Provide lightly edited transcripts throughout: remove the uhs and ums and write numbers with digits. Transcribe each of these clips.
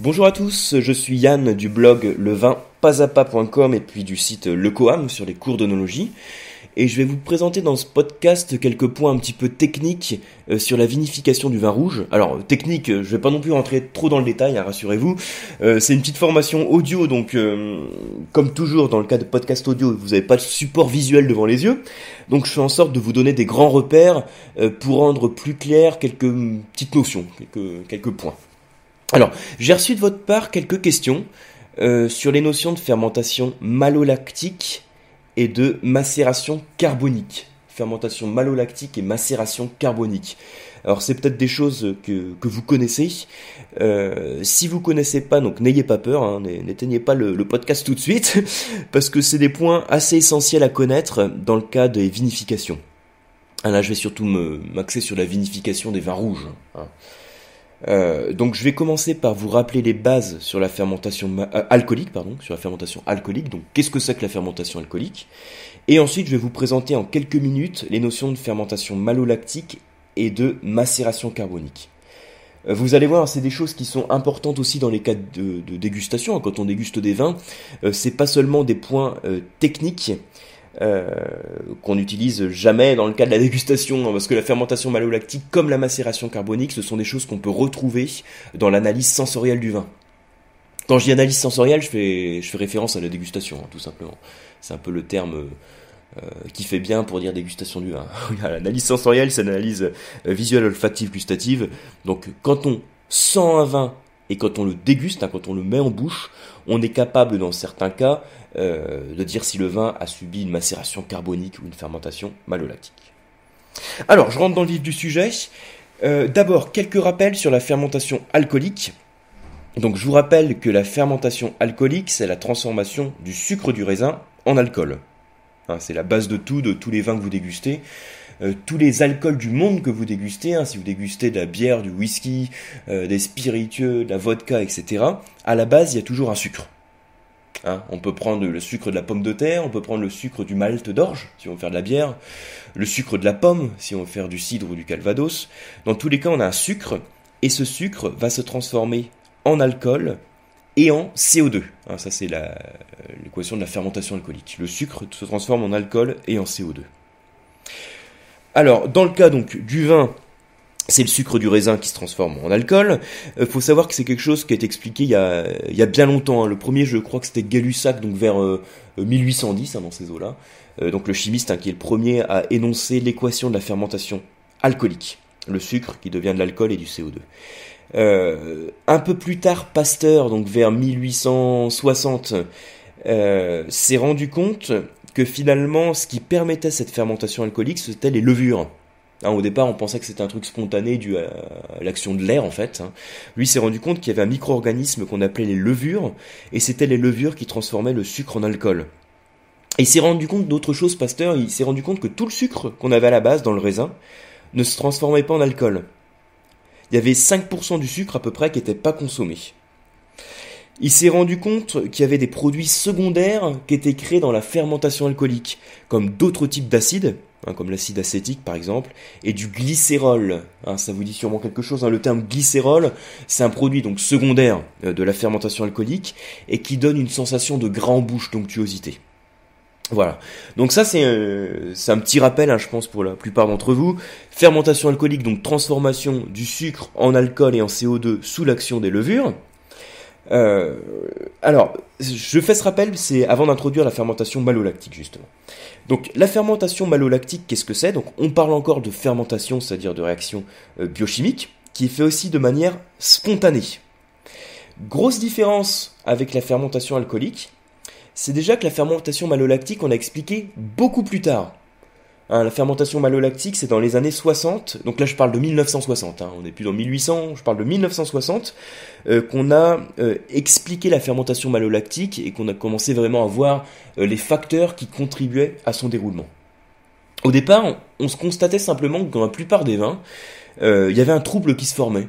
Bonjour à tous, je suis Yann du blog levinpasapa.com et puis du site Lecoam sur les cours d'onologie. Et je vais vous présenter dans ce podcast quelques points un petit peu techniques sur la vinification du vin rouge. Alors technique, je vais pas non plus rentrer trop dans le détail, rassurez-vous. C'est une petite formation audio, donc comme toujours dans le cas de podcast audio, vous n'avez pas de support visuel devant les yeux. Donc je fais en sorte de vous donner des grands repères pour rendre plus clair quelques petites notions, quelques points. Alors, j'ai reçu de votre part quelques questions sur les notions de fermentation malolactique et de macération carbonique. Fermentation malolactique et macération carbonique. Alors, c'est peut-être des choses que vous connaissez. Si vous connaissez pas, donc n'ayez pas peur, n'éteignez pas le podcast tout de suite, parce que c'est des points assez essentiels à connaître dans le cas des vinifications. Là, je vais surtout m'axer sur la vinification des vins rouges. Donc je vais commencer par vous rappeler les bases sur la fermentation alcoolique, Donc qu'est-ce que c'est que la fermentation alcoolique? Et ensuite je vais vous présenter en quelques minutes les notions de fermentation malolactique et de macération carbonique. Vous allez voir, c'est des choses qui sont importantes aussi dans les cas de dégustation. Quand on déguste des vins, c'est pas seulement des points techniques qu'on n'utilise jamais dans le cas de la dégustation, parce que la fermentation malolactique comme la macération carbonique, ce sont des choses qu'on peut retrouver dans l'analyse sensorielle du vin. Quand je dis analyse sensorielle, je fais référence à la dégustation, tout simplement. C'est un peu le terme qui fait bien pour dire dégustation du vin. L'analyse sensorielle, c'est l'analyse visuelle, olfactive, gustative. Donc quand on sent un vin et quand on le déguste, quand on le met en bouche, on est capable dans certains cas de dire si le vin a subi une macération carbonique ou une fermentation malolactique. Alors, je rentre dans le vif du sujet. D'abord, quelques rappels sur la fermentation alcoolique. Donc, je vous rappelle que la fermentation alcoolique, c'est la transformation du sucre du raisin en alcool. C'est la base de tous les vins que vous dégustez. Tous les alcools du monde que vous dégustez, si vous dégustez de la bière, du whisky, des spiritueux, de la vodka, etc., à la base, il y a toujours un sucre. On peut prendre le sucre de la pomme de terre, on peut prendre le sucre du malt d'orge, si on veut faire de la bière, le sucre de la pomme, si on veut faire du cidre ou du calvados. Dans tous les cas, on a un sucre, et ce sucre va se transformer en alcool et en CO2. Ça, c'est l'équation de la fermentation alcoolique. Le sucre se transforme en alcool et en CO2. Alors, dans le cas donc du vin, c'est le sucre du raisin qui se transforme en alcool. Faut savoir que c'est quelque chose qui a été expliqué il y a bien longtemps. Le premier, je crois que c'était Gay-Lussac, donc vers 1810, dans ces eaux-là. Donc le chimiste qui est le premier à énoncer l'équation de la fermentation alcoolique. Le sucre qui devient de l'alcool et du CO2. Un peu plus tard, Pasteur, donc vers 1860, s'est rendu compte que finalement, ce qui permettait cette fermentation alcoolique, c'était les levures. Au départ, on pensait que c'était un truc spontané dû à l'action de l'air, en fait. Lui s'est rendu compte qu'il y avait un micro-organisme qu'on appelait les levures, et c'était les levures qui transformaient le sucre en alcool. Et il s'est rendu compte d'autre chose, Pasteur, il s'est rendu compte que tout le sucre qu'on avait à la base dans le raisin ne se transformait pas en alcool. Il y avait 5% du sucre à peu près qui n'était pas consommé. Il s'est rendu compte qu'il y avait des produits secondaires qui étaient créés dans la fermentation alcoolique, comme d'autres types d'acides, comme l'acide acétique par exemple, et du glycérol. Ça vous dit sûrement quelque chose, le terme glycérol, c'est un produit donc secondaire de la fermentation alcoolique, et qui donne une sensation de gras en bouche, d'onctuosité. Voilà. Donc ça c'est un petit rappel, je pense pour la plupart d'entre vous. Fermentation alcoolique, donc transformation du sucre en alcool et en CO2 sous l'action des levures. Alors, je fais ce rappel, c'est avant d'introduire la fermentation malolactique, justement. Donc, la fermentation malolactique, qu'est-ce que c'est? Donc, on parle encore de fermentation, c'est-à-dire de réaction biochimique, qui est fait aussi de manière spontanée. Grosse différence avec la fermentation alcoolique, c'est déjà que la fermentation malolactique, on a expliqué beaucoup plus tard. La fermentation malolactique, c'est dans les années 60, donc là je parle de 1960, on n'est plus dans 1800, je parle de 1960, qu'on a expliqué la fermentation malolactique et qu'on a commencé vraiment à voir les facteurs qui contribuaient à son déroulement. Au départ, on se constatait simplement que dans la plupart des vins, il y avait un trouble qui se formait.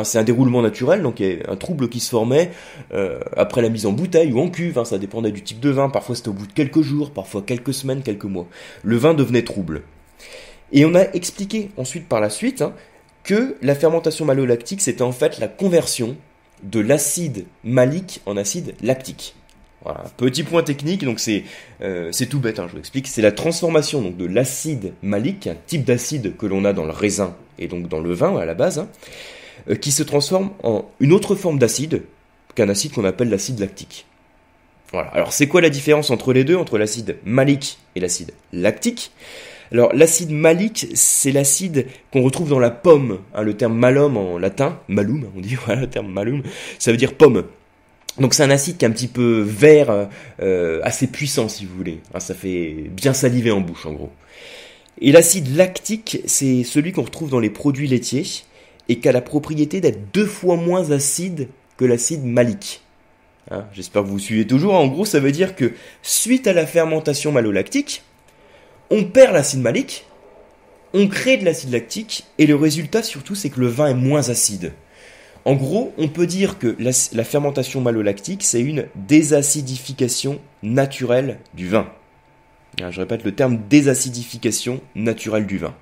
C'est un déroulement naturel, donc il y a un trouble qui se formait après la mise en bouteille ou en cuve, ça dépendait du type de vin, parfois c'était au bout de quelques jours, parfois quelques semaines, quelques mois. Le vin devenait trouble. Et on a expliqué ensuite par la suite que la fermentation malolactique, c'était en fait la conversion de l'acide malique en acide lactique. Voilà, petit point technique, donc c'est tout bête, hein, je vous explique. C'est la transformation donc de l'acide malique, un type d'acide que l'on a dans le raisin et donc dans le vin à la base, hein, qui se transforme en une autre forme d'acide qu'un acide qu'on appelle l'acide lactique. Voilà. Alors c'est quoi la différence entre les deux, entre l'acide malique et l'acide lactique? Alors l'acide malique, c'est l'acide qu'on retrouve dans la pomme, hein, le terme malum en latin, malum, on dit, voilà, le terme malum, ça veut dire pomme. Donc c'est un acide qui est un petit peu vert, assez puissant si vous voulez. Hein, ça fait bien saliver en bouche en gros. Et l'acide lactique, c'est celui qu'on retrouve dans les produits laitiers et qui a la propriété d'être 2 fois moins acide que l'acide malique. Hein, j'espère que vous suivez toujours. En gros, ça veut dire que suite à la fermentation malolactique, on perd l'acide malique, on crée de l'acide lactique et le résultat surtout c'est que le vin est moins acide. En gros, on peut dire que la fermentation malolactique, c'est une désacidification naturelle du vin. Je répète le terme désacidification naturelle du vin.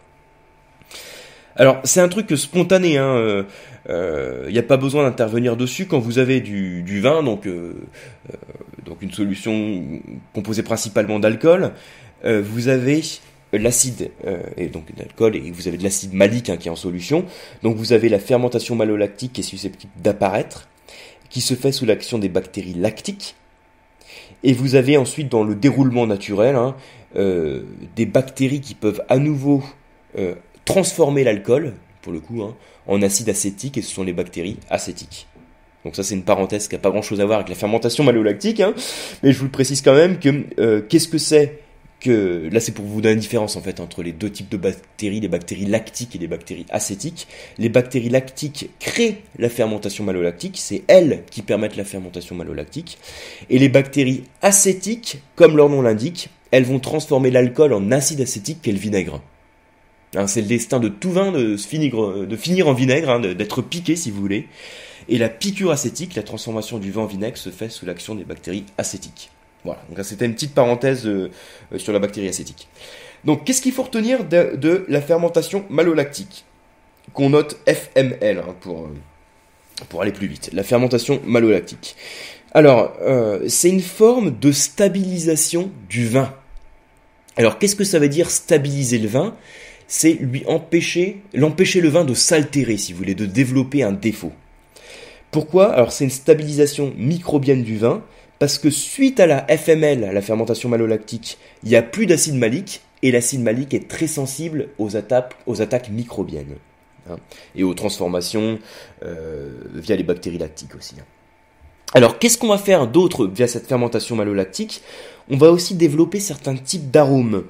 Alors, c'est un truc spontané, il n'y a pas besoin d'intervenir dessus quand vous avez du vin, donc une solution composée principalement d'alcool. Vous avez l'acide et donc l'alcool et vous avez de l'acide malique qui est en solution. Donc vous avez la fermentation malolactique qui est susceptible d'apparaître, qui se fait sous l'action des bactéries lactiques. Et vous avez ensuite dans le déroulement naturel des bactéries qui peuvent à nouveau transformer l'alcool, pour le coup, en acide acétique, et ce sont les bactéries acétiques. Donc ça c'est une parenthèse qui n'a pas grand chose à voir avec la fermentation malolactique, mais je vous le précise quand même que qu'est-ce que c'est que là c'est pour vous donner une différence en fait entre les deux types de bactéries, les bactéries lactiques et les bactéries acétiques. Les bactéries lactiques créent la fermentation malolactique, c'est elles qui permettent la fermentation malolactique. Et les bactéries acétiques, comme leur nom l'indique, elles vont transformer l'alcool en acide acétique qu'est le vinaigre. C'est le destin de tout vin de finir en vinaigre, d'être piqué si vous voulez. Et la piqûre acétique, la transformation du vin en vinaigre se fait sous l'action des bactéries acétiques. Voilà, donc c'était une petite parenthèse sur la bactérie acétique. Donc qu'est-ce qu'il faut retenir de la fermentation malolactique? Qu'on note FML pour aller plus vite. La fermentation malolactique. Alors, c'est une forme de stabilisation du vin. Alors qu'est-ce que ça veut dire stabiliser le vin? C'est l'empêcher le vin de s'altérer, si vous voulez, de développer un défaut. Pourquoi? Alors c'est une stabilisation microbienne du vin, parce que suite à la FML, à la fermentation malolactique, il n'y a plus d'acide malique, et l'acide malique est très sensible aux attaques microbiennes, et aux transformations via les bactéries lactiques aussi. Alors qu'est-ce qu'on va faire d'autre via cette fermentation malolactique? On va aussi développer certains types d'arômes.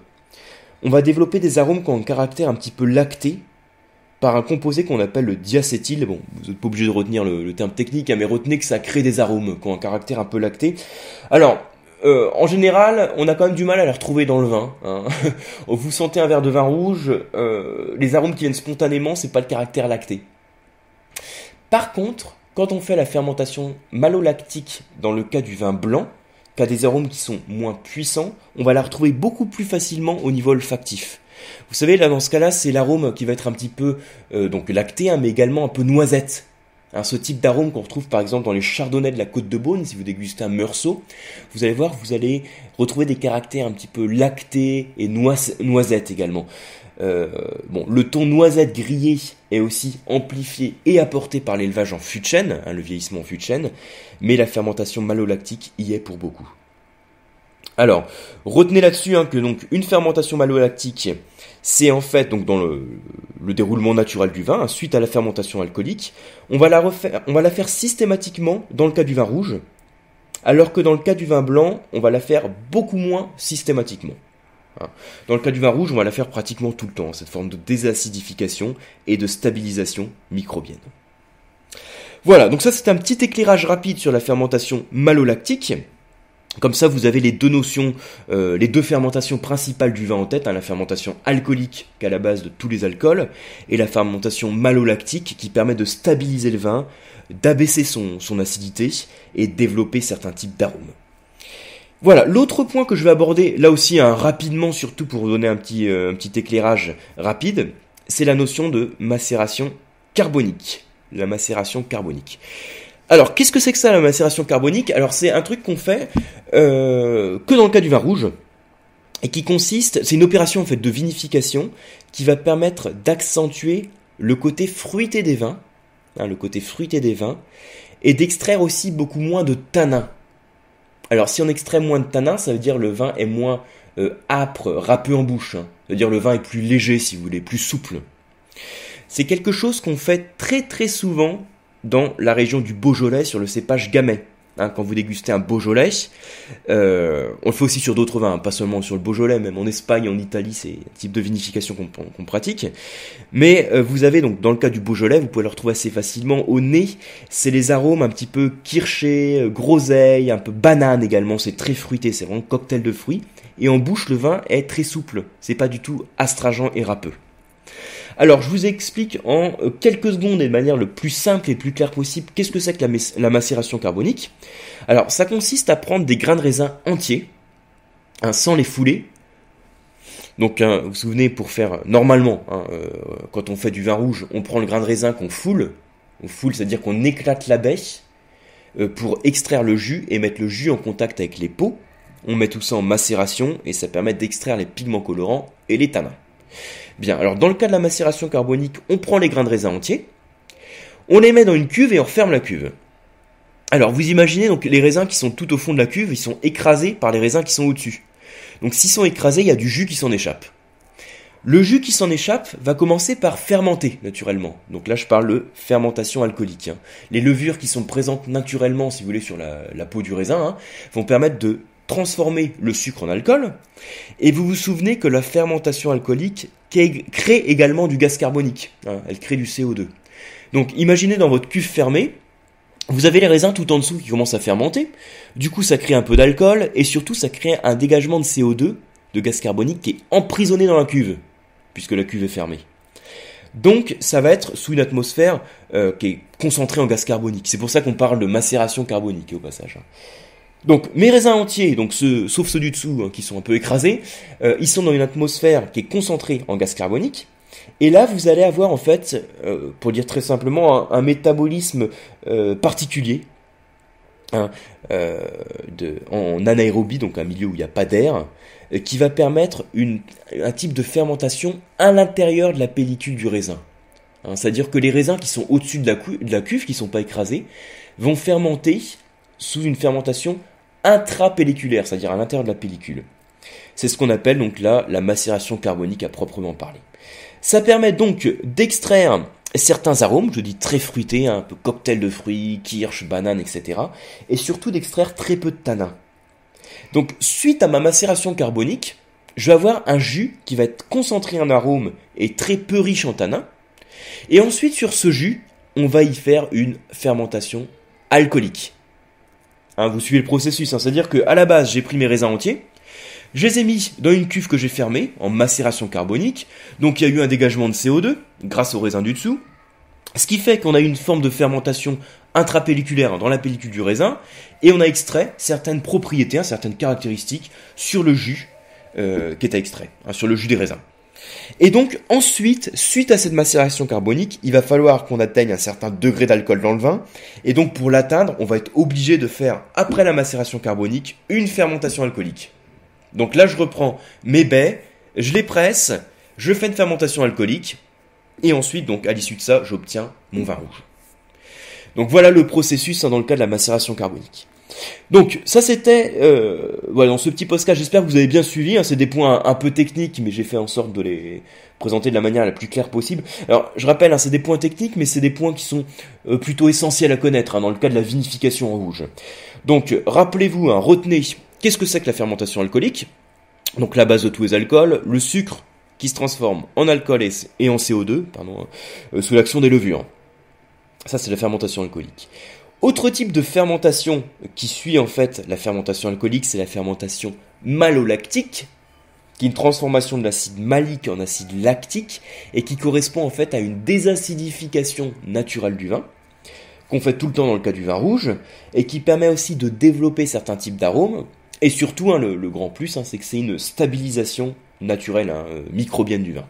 On va développer des arômes qui ont un caractère un petit peu lacté, par un composé qu'on appelle le diacétyl. Bon, vous n'êtes pas obligé de retenir le terme technique, mais retenez que ça crée des arômes qui ont un caractère un peu lacté. Alors, en général, on a quand même du mal à les retrouver dans le vin. Vous sentez un verre de vin rouge, les arômes qui viennent spontanément, c'est pas le caractère lacté. Par contre, quand on fait la fermentation malolactique dans le cas du vin blanc, qui a des arômes qui sont moins puissants, on va la retrouver beaucoup plus facilement au niveau olfactif. Vous savez, là dans ce cas-là, c'est l'arôme qui va être un petit peu donc lacté, mais également un peu noisette. Ce type d'arôme qu'on retrouve par exemple dans les chardonnays de la Côte de Beaune, si vous dégustez un meursault, vous allez voir, vous allez retrouver des caractères un petit peu lactés et noisette également. Le ton noisette grillé est aussi amplifié et apporté par l'élevage en fût de chêne, le vieillissement en fût de chêne, mais la fermentation malolactique y est pour beaucoup. Alors, retenez là-dessus que donc une fermentation malolactique, c'est en fait donc dans le déroulement naturel du vin, suite à la fermentation alcoolique, on va la faire systématiquement dans le cas du vin rouge, alors que dans le cas du vin blanc, on va la faire beaucoup moins systématiquement. Dans le cas du vin rouge, on va la faire pratiquement tout le temps, cette forme de désacidification et de stabilisation microbienne. Voilà, donc ça c'est un petit éclairage rapide sur la fermentation malolactique. Comme ça, vous avez les deux notions, les deux fermentations principales du vin en tête, la fermentation alcoolique qui est à la base de tous les alcools, et la fermentation malolactique qui permet de stabiliser le vin, d'abaisser son acidité et de développer certains types d'arômes. Voilà, l'autre point que je vais aborder, là aussi rapidement, surtout pour vous donner un petit éclairage rapide, c'est la notion de macération carbonique. La macération carbonique. Alors, qu'est-ce que c'est que ça, la macération carbonique? Alors, c'est un truc qu'on fait que dans le cas du vin rouge, et qui consiste, c'est une opération en fait de vinification qui va permettre d'accentuer le côté fruité des vins, le côté fruité des vins, et d'extraire aussi beaucoup moins de tanins. Alors, si on extrait moins de tanins, ça veut dire le vin est moins âpre, râpeux en bouche. Ça veut dire le vin est plus léger, si vous voulez, plus souple. C'est quelque chose qu'on fait très très souvent dans la région du Beaujolais sur le cépage Gamay. Quand vous dégustez un Beaujolais, on le fait aussi sur d'autres vins, pas seulement sur le Beaujolais, même en Espagne, en Italie, c'est un type de vinification qu'on pratique. Mais vous avez donc, dans le cas du Beaujolais, vous pouvez le retrouver assez facilement au nez, c'est les arômes un petit peu kirschés, groseille, un peu banane également, c'est très fruité, c'est vraiment cocktail de fruits. Et en bouche, le vin est très souple, c'est pas du tout astringent et râpeux. Alors, je vous explique en quelques secondes et de manière le plus simple et le plus claire possible qu'est-ce que c'est que la macération carbonique. Alors, ça consiste à prendre des grains de raisin entiers, sans les fouler. Donc, vous vous souvenez, pour faire normalement, quand on fait du vin rouge, on prend le grain de raisin qu'on foule. On foule, c'est-à-dire qu'on éclate la baie pour extraire le jus et mettre le jus en contact avec les peaux. On met tout ça en macération et ça permet d'extraire les pigments colorants et les tanins. Bien, alors dans le cas de la macération carbonique, on prend les grains de raisin entiers, on les met dans une cuve et on referme la cuve. Alors vous imaginez donc les raisins qui sont tout au fond de la cuve, ils sont écrasés par les raisins qui sont au-dessus. Donc s'ils sont écrasés, il y a du jus qui s'en échappe. Le jus qui s'en échappe va commencer par fermenter naturellement. Donc là je parle de fermentation alcoolique. Les levures qui sont présentes naturellement, si vous voulez, sur la peau du raisin, vont permettre de transformer le sucre en alcool. Et vous vous souvenez que la fermentation alcoolique crée également du gaz carbonique. Elle crée du CO2. Donc imaginez dans votre cuve fermée, vous avez les raisins tout en dessous qui commencent à fermenter. Du coup ça crée un peu d'alcool et surtout ça crée un dégagement de CO2, de gaz carbonique qui est emprisonné dans la cuve, puisque la cuve est fermée. Donc ça va être sous une atmosphère qui est concentrée en gaz carbonique. C'est pour ça qu'on parle de macération carbonique au passage. Donc mes raisins entiers, donc sauf ceux du dessous qui sont un peu écrasés, ils sont dans une atmosphère qui est concentrée en gaz carbonique. Et là vous allez avoir en fait, pour dire très simplement, un métabolisme particulier en anaérobie, donc un milieu où il n'y a pas d'air, qui va permettre un type de fermentation à l'intérieur de la pellicule du raisin. C'est-à-dire que les raisins qui sont au-dessus de la cuve, qui ne sont pas écrasés, vont fermenter sous une fermentation intrapelliculaire, c'est-à-dire à l'intérieur de la pellicule. C'est ce qu'on appelle donc là la macération carbonique à proprement parler. Ça permet donc d'extraire certains arômes, je dis très fruités, un peu cocktail de fruits, kirsch, banane, etc. Et surtout d'extraire très peu de tanins. Donc suite à ma macération carbonique, je vais avoir un jus qui va être concentré en arômes et très peu riche en tanins. Et ensuite sur ce jus, on va y faire une fermentation alcoolique. Vous suivez le processus, c'est-à-dire qu'à la base, j'ai pris mes raisins entiers, je les ai mis dans une cuve que j'ai fermée, en macération carbonique, donc il y a eu un dégagement de CO2, grâce aux raisins du dessous, ce qui fait qu'on a eu une forme de fermentation intrapelliculaire dans la pellicule du raisin, et on a extrait certaines propriétés, certaines caractéristiques sur le jus qui est à extrait, sur le jus des raisins. Et donc ensuite, suite à cette macération carbonique, il va falloir qu'on atteigne un certain degré d'alcool dans le vin. Et donc pour l'atteindre, on va être obligé de faire, après la macération carbonique, une fermentation alcoolique. Donc là, je reprends mes baies, je les presse, je fais une fermentation alcoolique. Et ensuite, donc à l'issue de ça, j'obtiens mon vin rouge. Donc voilà le processus dans le cas de la macération carbonique. Donc ça c'était dans ce petit podcast, j'espère que vous avez bien suivi, c'est des points un peu techniques, mais j'ai fait en sorte de les présenter de la manière la plus claire possible. Alors je rappelle, c'est des points techniques, mais c'est des points qui sont plutôt essentiels à connaître dans le cas de la vinification en rouge. Donc rappelez-vous, retenez, qu'est-ce que c'est que la fermentation alcoolique? Donc la base de tous les alcools, le sucre qui se transforme en alcool et en CO2, sous l'action des levures. Ça c'est la fermentation alcoolique. Autre type de fermentation qui suit en fait la fermentation alcoolique, c'est la fermentation malolactique, qui est une transformation de l'acide malique en acide lactique et qui correspond en fait à une désacidification naturelle du vin, qu'on fait tout le temps dans le cas du vin rouge, et qui permet aussi de développer certains types d'arômes, et surtout le grand plus, c'est que c'est une stabilisation naturelle, microbienne du vin.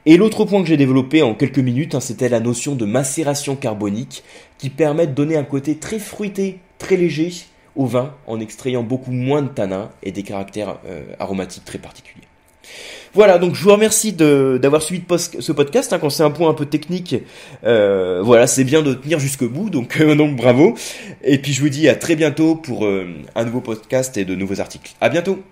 Et l'autre point que j'ai développé en quelques minutes, c'était la notion de macération carbonique qui permet de donner un côté très fruité, très léger au vin en extrayant beaucoup moins de tanins et des caractères aromatiques très particuliers. Voilà, donc je vous remercie d'avoir suivi ce podcast. Quand c'est un point un peu technique, voilà, c'est bien de tenir jusqu'au bout, donc bravo. Et puis je vous dis à très bientôt pour un nouveau podcast et de nouveaux articles. À bientôt.